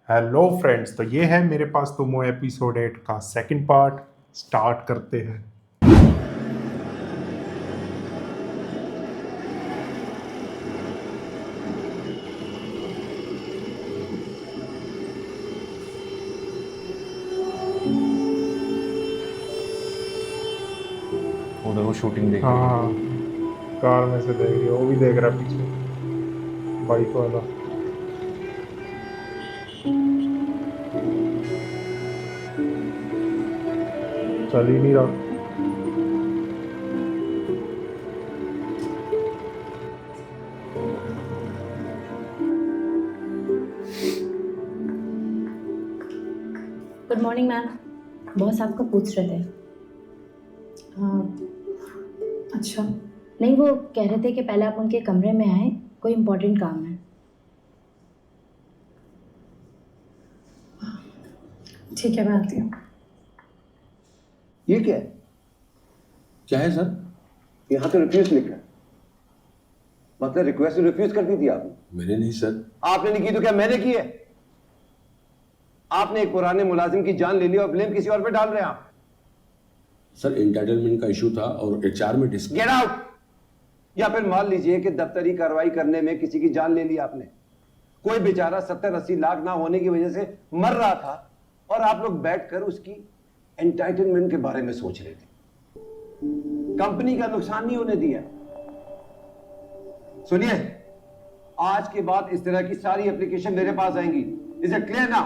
Hello friends, तो ये है मेरे पास तुमो एपिसोड 8 का सेकंड पार्ट। स्टार्ट करते हैं। वो देखो शूटिंग देख रही है। हाँ, कार में से देख रही है, वो भी देख रहा है पीछे बाइक वाला। चल ही नहीं रहा। Good morning ma'am. बॉस आपका पूछ रहे थे। हाँ। अच्छा, नहीं वो कह रहे थे कि पहले आप उनके कमरे में आए, कोई इम्पोर्टेंट काम है। ठीक है, मैं आती हूँ। ये क्या है? क्या है सर? यहाँ तो रिफ्यूज लिखा है। मतलब रिक्वेस्ट रिफ्यूज कर दी थी आपने? मैंने नहीं सर। आपने नहीं की तो क्या मैंने की है? आपने एक पुराने मुलाजिम की जान ले ली और ब्लेम किसी और पे डाल रहे हैं आप। सर एंटाइटलमेंट का इशू था और एचआर में डिस्क। Get out. या फिर मान लीजिए कि दफ्तरी कार्रवाई करने में किसी की जान ले ली आपने। कोई बेचारा 70-80 लाख ना होने की वजह से मर रहा था और आप लोग बैठकर उसकी एंटाइटलमेंट के बारे में सोच रहे थे। कंपनी का नुकसान नहीं होने दिया। सुनिए, आज के बाद इस तरह की सारी एप्लीकेशन मेरे पास आएंगी। इज इट क्लियर ना?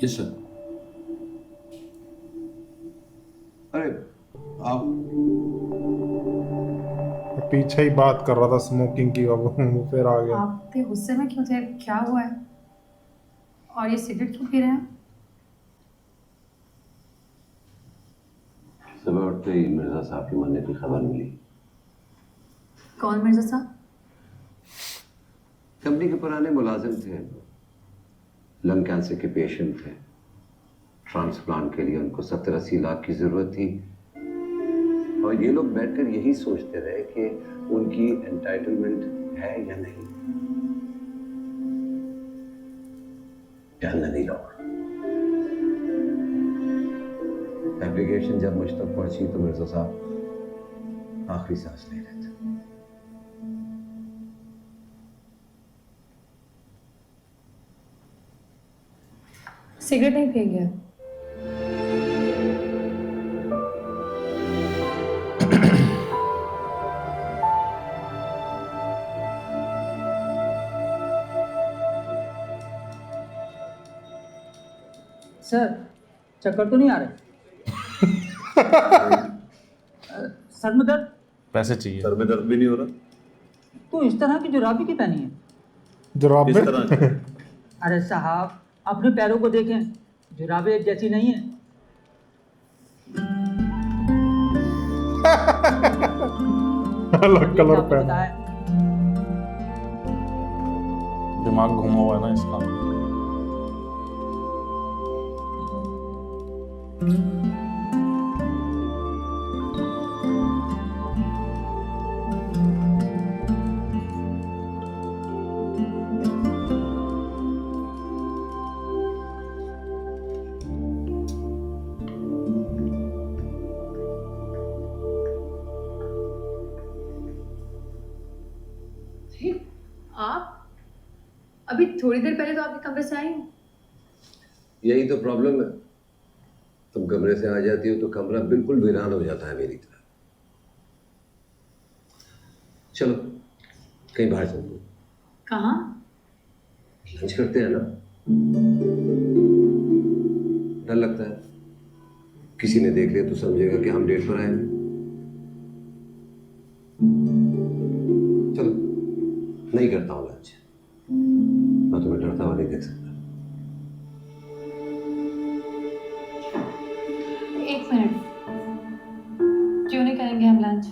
Yes sir. अरे आओ। पीछे ही बात कर रहा था स्मोकिंग की, अब वो फिर आ गया। आप इतने गुस्से में क्यों थे? क्या हुआ है? और ये सिगरेट क्यों पी रहे हैं? सुबह उठते ही मिर्जा साहब के मरने की खबर मिली। कौन मिर्जा साहब? कंपनी के पुराने मुलाजिम थे, लंग कैंसर के पेशेंट थे। ट्रांसप्लांट के लिए उनको 70-80 लाख की जरूरत थी और ये लोग बैठकर यही सोचते रहे कि उनकी एंटाइटलमेंट है या नहीं। ध्यान नहीं रहा। एप्लीकेशन जब मुझ तक पहुंची तो मिर्जा साहब आखिरी सांस ले रहे थे। सिगरेट नहीं पिएंगे? सर चक्कर तो नहीं आ रहे? सर में दर्द? पैसे चाहिए। सर में दर्द भी नहीं हो रहा? तो इस तरह की जुराबी क्यों पहनी है? जुराबे? किस तरह से? अरे साहब अपने पैरों को देखें, जुराबे एक जैसी नहीं है। अलग कलर आपको पहना। बताया। दिमाग घुमा हुआ है ना इसका। आप अभी थोड़ी देर पहले तो आपके कमरे से आई हूँ। यही तो प्रॉब्लम है। तुम कमरे से आ जाती हो तो कमरा बिल्कुल वीरान हो जाता है मेरी तरह। चलो कहीं बाहर चलते हैं। कहाँ? लंच करते हैं ना। डर लगता है किसी ने देख लिया तो समझेगा कि हम डेट पर आए हैं। चलो नहीं करता हूँ लंच। मैं तुम्हें डरता हुआ नहीं देख सकता। एक मिनट, क्यों नहीं करेंगे हम लंच?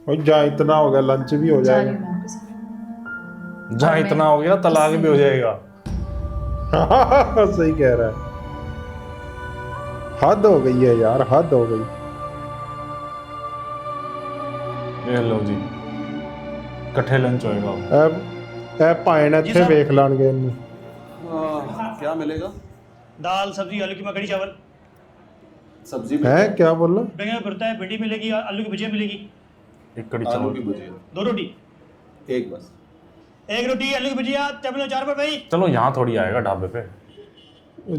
और जहाँ इतना हो गया लंच भी हो जा रही जाएगा। हूँ मैं आपके साथ। जहाँ इतना हो गया तलाक भी हो जाएगा। सही कह रहा है। हद हो गई है यार, हद हो गई। ये लो जी। ਇਕੱਠੇ ਲੰਚ ਹੋਏਗਾ। ਇਹ ਭਾਵੇਂ ਨਾ ਇੱਥੇ ਵੇਖ ਲੈਣਗੇ ਇਹਨੂੰ। क्या मिलेगा? दाल सब्जी आलू की कड़ी चावल सब्जी में है क्या बोला? बैंगन का भरता है, भिंडी मिलेगी, आलू की भुजिया मिलेगी, एक कड़ी आलू चावल। की भुजिया 2 रोटी, एक बस। 1 रोटी आलू की भुजिया, टेबल 4 पर भाई। चलो यहाँ थोड़ी आएगा ढाबे पे।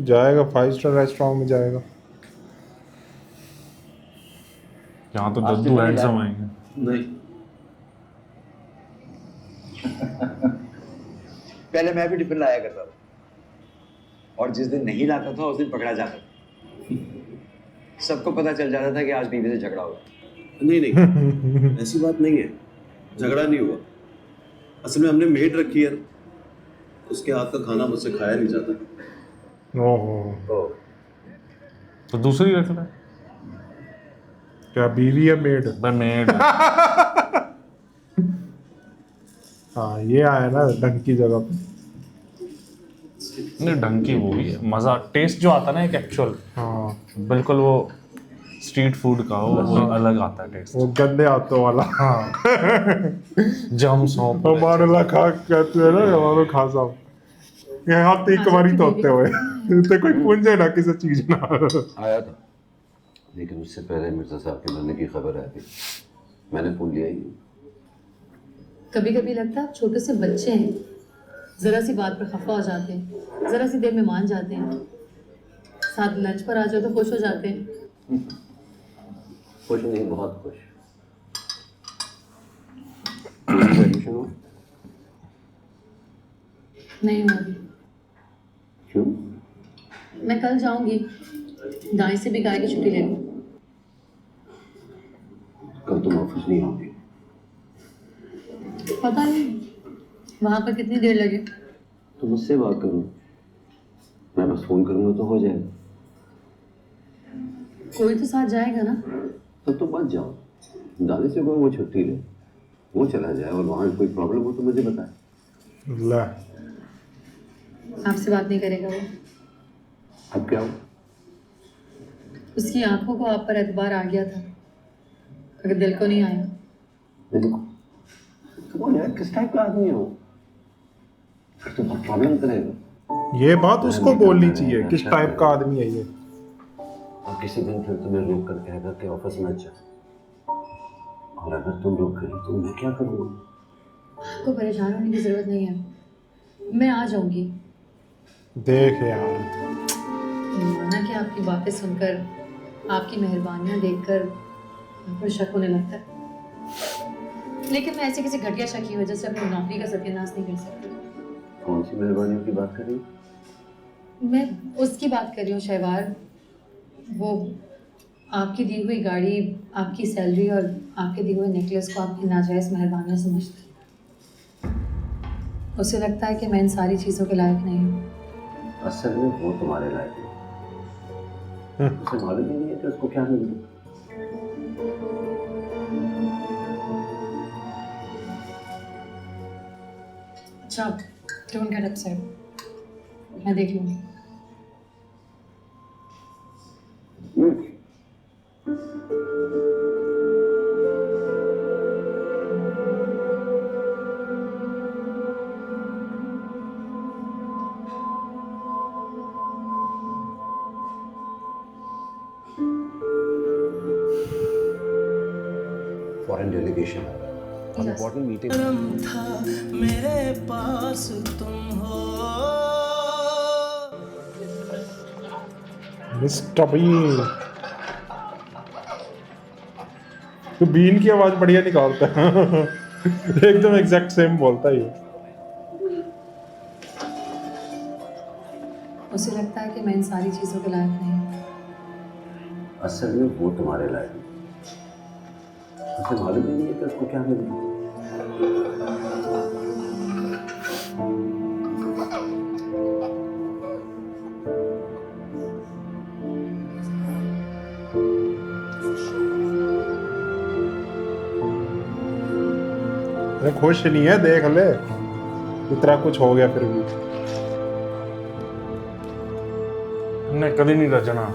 जाएगा 5 स्टार रेस्टोरेंट में जाएगा। यहाँ तो दद्दू हैंडसम आएंगे। नहीं, पहले मैं भी टिफिन लाया करता था और जिस दिन नहीं लाता था उस दिन पकड़ा जाता था। सबको पता चल जाता था कि आज बीवी से झगड़ा हुआ। नहीं ऐसी बात नहीं है, झगड़ा नहीं हुआ। असल में हमने मेड रखी है, उसके हाथ का खाना मुझसे खाया नहीं जाता। ओहो, तो दूसरी रख ले। क्या बीवी है मेड? मैं मेड। हाँ ये आया ना ढंग की जगह पे। नहीं ढंग की वो भी है, मज़ा टेस्ट जो आता है ना एक एक्चुअल, हाँ बिल्कुल वो स्ट्रीट फूड का वो अलग आता है टेस्ट। वो गंदे हाथों वाला। हाँ जम सौंप हमारे ला खा कहते हैं ना, हमारे खा साहब ये हाथ एक बारी तो होते हुए तो कोई पूंजे ना किसी चीज ना। आया था, लेकिन उससे पहले मिर्जा साहब के मरने की खबर आई थी, मैंने फोन लिया ही नहीं। कभी कभी लगता है आप छोटे से बच्चे हैं, ज़रा सी बात पर खफा हो जाते हैं, ज़रा सी देर में मान जाते हैं, साथ लंच पर आ जाओ तो खुश हो जाते हैं। खुश नहीं, बहुत खुश। एडमिशन हुआ? नहीं हुआ अभी। क्यों? मैं कल जाऊंगी, दाई से भी गाय की छुट्टी ले लूँ। कल तुम ऑफिस नहीं आओगे? पता नहीं वहाँ पर कितनी देर लगे। तो मुझसे बात करो, मैं बस फोन करूंगा तो हो जाएगा। कोई तो साथ जाएगा ना। तो तुम मत जाओ, दादी से कहो वो छुट्टी ले, वो चला जाए, और वहाँ कोई प्रॉब्लम हो तो मुझे बताए। ले आपसे बात नहीं करेगा वो। अब क्या हो? उसकी आंखों को आप पर एतबार आ गया था, अगर दिल को नहीं आया। देखो कौन यार, किस टाइप का आदमी हो? फिर तो बहुत प्रॉब्लम करेगा। ये बात उसको बोलनी चाहिए, किस टाइप का आदमी है ये। और किसी दिन फिर तुम्हें रोक कर कहेगा कि ऑफिस मत जा, और अगर तुम रोक गई तो मैं क्या करूँगा? आपको परेशान होने की ज़रूरत नहीं है, मैं आ जाऊंगी। देख यार, माना कि आपकी बातें सुनकर, आपकी मेहरबानियाँ देखकर मुझ पर शक होने लगता है, लेकिन मैं ऐसे किसी घटिया शक की वजह से अपनी नौकरी का सत्यानाश नहीं कर सकती। कौन सी मेहरबानियों की बात कर रही हो? मैं उसकी बात कर रही हूँ शहवार, वो आपकी दी हुई गाड़ी, आपकी सैलरी और आपके दिए हुए नेकलेस को आपकी नाजायज़ मेहरबानियाँ समझती है। उसे लगता है कि मैं इन सारी चीज़ों के लायक नहीं हूँ। असल में वो तुम्हारे लायक है, उसे मालूम ही नहीं है कि उसको क्या मिलेगा। अच्छा, डोंट गेट अपसेट, मैं देख लूँगी। Foreign delegation important meeting. मेरे पास तुम हो। मिस्टर बीन, तो बीन की आवाज बढ़िया निकालता है। एकदम एग्जैक्ट सेम बोलता है ये। उसे लगता है कि मैं इन सारी चीज़ों के लायक नहीं हूँ। असल में वो तुम्हारे लायक है, उसे मालूम ही नहीं है कि उसको क्या मिलेगा। अरे खुश नहीं है, देख ले, इतना कुछ हो गया फिर भी। हमने कभी नहीं रचना।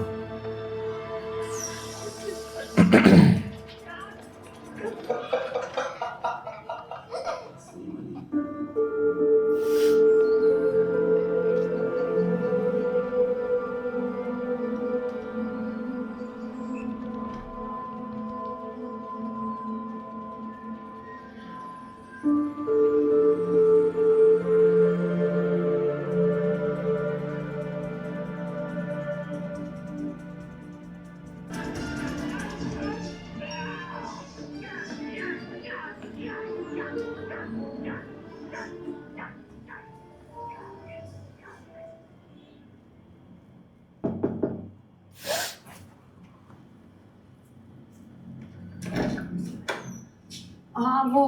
हाँ वो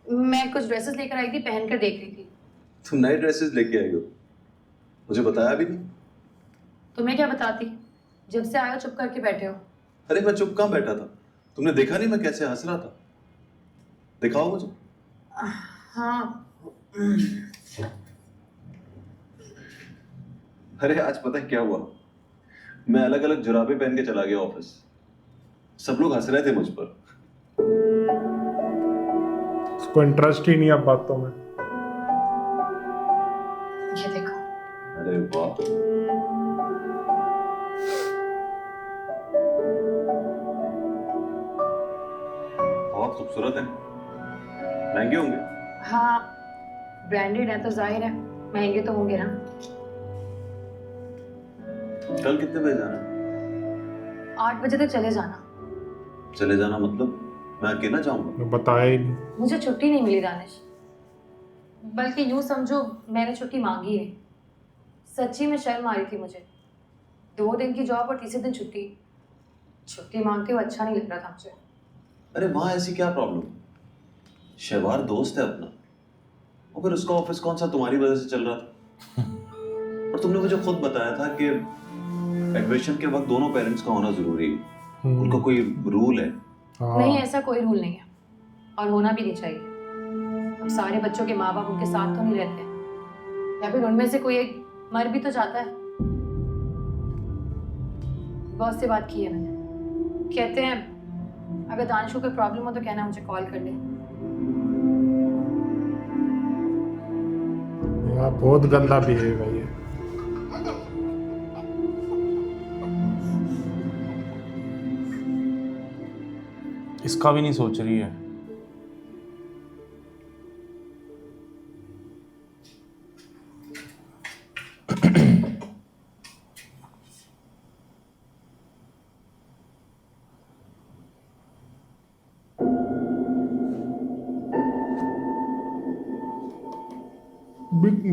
मैं कुछ ड्रेसेस लेकर आई थी, पहन कर देख रही थी। तुम नए ड्रेसेस लेके आई हो, मुझे बताया भी नहीं। तुम्हें क्या बताती, जब से आए हो चुप करके बैठे हो। अरे मैं चुप कहाँ बैठा था, तुमने देखा नहीं मैं कैसे हंस रहा था? दिखाओ मुझे। हाँ अरे आज पता है क्या हुआ, मैं अलग अलग जुराबे पहन के चला गया ऑफिस, सब लोग हंस रहे थे मुझ पर। उसको इंटरेस्ट ही नहीं अब बातों में। ये देखो। अरे वाह, बहुत खूबसूरत है, महंगे होंगे। हाँ ब्रांडेड है तो जाहिर है महंगे तो होंगे ना। कल कितने बजे जाना है? 8 बजे तक चले जाना। चले जाना मतलब मैं अकेला जाऊंगा? बताया ही नहीं। मुझे छुट्टी नहीं मिली दानिश, बल्कि यूं समझो मैंने छुट्टी मांगी है। सच्ची में शर्म आ रही थी मुझे, 2 दिन की जॉब और तीसरे दिन छुट्टी। छुट्टी मांगते हुए अच्छा नहीं लग रहा था मुझे। अरे माँ ऐसी क्या प्रॉब्लम? शहवार दोस्त है अपना, और फिर उसका ऑफिस कौन सा तुम्हारी वजह से चल रहा था? और तुमने मुझे खुद बताया था कि एडमिशन के वक्त दोनों पेरेंट्स का होना जरूरी है, उनका कोई रूल है। हाँ। नहीं ऐसा कोई रूल नहीं है और होना भी नहीं चाहिए। अब सारे बच्चों के माँ बाप उनके साथ तो नहीं रहते, या फिर उनमें से कोई एक मर भी तो जाता है। बॉस से बात की है मैंने, कहते हैं अगर दानिश को कोई प्रॉब्लम हो तो कहना मुझे कॉल कर ले। यार बहुत गंदा बिहेव है ये। इसका भी नहीं सोच रही है।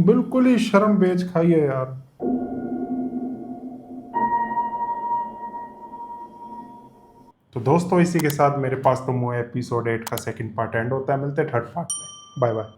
बिल्कुल ही शर्म बेच खाई है यार। तो दोस्तों इसी के साथ मेरे पास तो मुझे एपिसोड 8 का सेकंड पार्ट एंड होता है। मिलते हैं थर्ड पार्ट में। Bye bye.